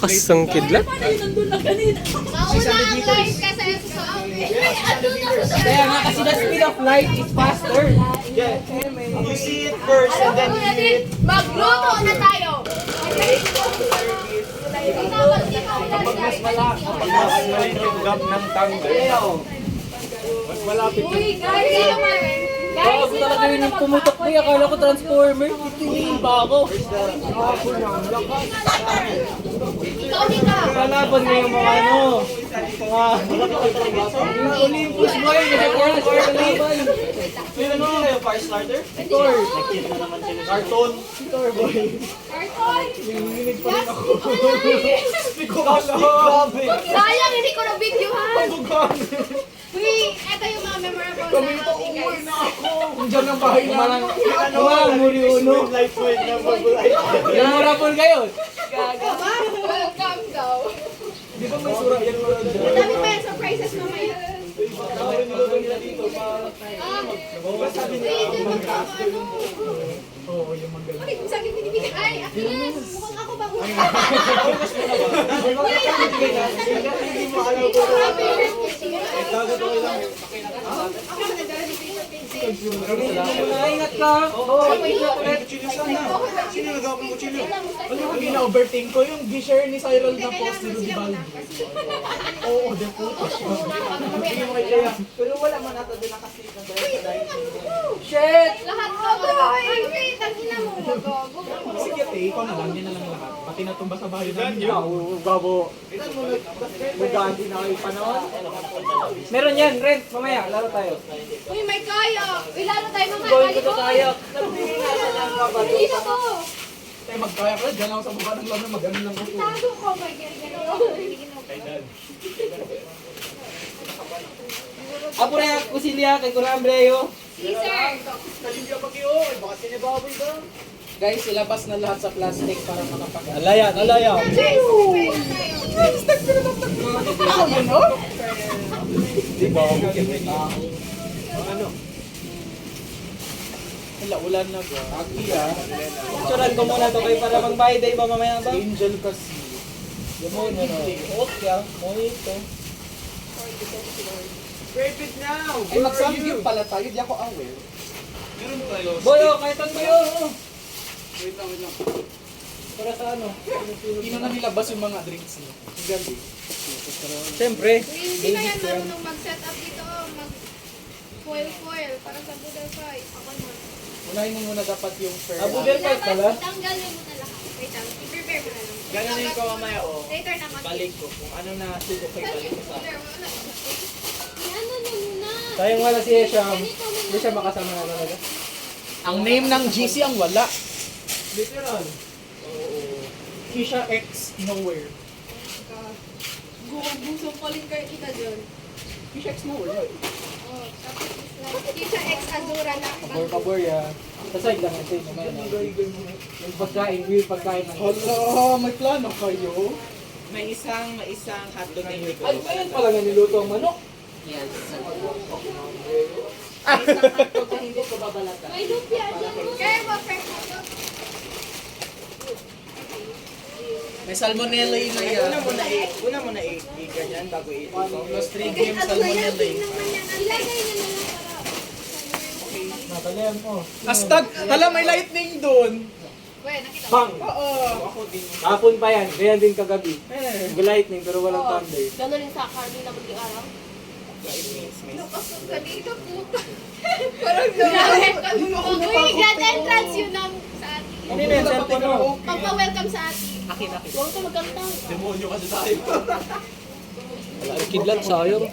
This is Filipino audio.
Lakas ang kidlat. Paano yun nandun na kanina? Mauna ang light kasi sa amin. Kaya nga kasi the speed of light is faster. You see it first and then you hear it. Magluto na tayo. Kapag mas malapit yung gap ng tanggal, mas malapit yung... Uy, guys, Bago talaga yun yung pumutok mo. Akala ko transformer. Titingin ba ako? ikaw dito. Kalaban mo yung mga ano. Mga Olympus boy. Nag-force kalaban. Sino mo kayo, fire starter? Thor. Cartoon? Thor boy. Carton. Nanginginig pa rin ako. Grabe! Sayang, hindi ko na-videohan. Uy, eto yung mga memorable na Umuwi na ako. Diyan ang bahay namin. Mga muri uno. Light weight na mag-light. Memorable kayo. welcome daw. Di ba may sura yan mga dyan? Madami pa yung surprises mamaya. Uy, ito yung magkakaano. Oo, yung magaling. Ay, kung saan yung binibigay. Ay, Akilas, mukhang ako ba? Hindi mo alam ko. Ingat ka. Sino nagawa ng kutsilyo? Ano yung gina-overthink ko? Yung gi-share ni Cyril na post ni Rudy Baldi. Oo, the puto. Pero wala man nato din nakasave ng Shit! Lahat ko to. Ay, wait, ang ina mo. Sige, te, ikaw na lang. Yan na lang lahat. Pati natumba sa bahay namin. Gabo. Magandi na kayo panahon. Meron yan, rent. Mamaya, laro tayo. Uy, may kayak. Uy, lalo tayo mga Going to the kayak. Dito to. Tayo magkayak ka. Diyan ako sa baba ng laro. Mag-ano lang ako. Tago ko. May gano'n. Apo na yung kusilya kay Kurambreo. Caesar. Kalimya pa kayo. Baka sinibaboy ba? Guys, ilabas na lahat sa plastic para makapag... Alaya, alaya. Guys, Ako yun, no? Di ba? Ano? Wala, ulan na ba? Aki Picturean ko muna to kayo para magbayad ay ba mamaya ba? Angel kasi. Yung mo no. Okay, mo ito. Perfect now! Ay, mag-samgyup pala tayo, di ako aware. Meron tayo. Boyo, kahit ang boyo. Wait lang. Para sa ano? Ino na nilabas yung mga drinks niyo. Ang gabi. Siyempre. hindi na yan marunong mag-set up dito. Mag-foil para sa Budal Fries. Ako naman. Unahin mo muna dapat yung fair. Budel fight pala? Itanggalin mo na lahat. Wait lang. I-prepare mo na lang. Gano'n ko mamaya, oh. Later na mag- Balik ko. Kung ano na sugo kay balik ko sa... Ano na muna? Sayang wala si Esham. Hindi siya makasama na talaga. Ang name ng GC ang wala. Literal. Kisha X Nowhere. Busong paling kayo kita dyan. Kisha X Nowhere. Oh, tapos is like, Kisha X Azura na. Pabor ya. Sa side lang ito yung mamaya na. Yung pagkain, yung pagkain ng... Hala, may plano kayo? May isang hotdog na hindi ko. Ay, ayun pala nga niluto ang manok. Yes. Ah! May isang hotdog na hindi ko babalatan. May lumpia dyan. Kaya ba fresh na to? May salmonella yun na yan. Una mo na i-ganyan bago i-ito. Plus 3 games salmonella yun. Ilagay niya na lang para. Natalian mo. Hashtag, hala may lightning doon. Weh, nakita mo? Bang! Oo. Ako din. Hapon pa yan. Ganyan din kagabi. Lightning pero walang thunder. Gano'n rin sa Carly na mag-araw? Lightning. Napasok kanina, puta. Parang gano'n. Uy, grand entrance yun ng sa atin. Hindi na yung cellphone mo. Pagpa-welcome sa atin. Akin. Huwag ka magkanta. Demonyo kasi tayo. Wala, kidlat sayang.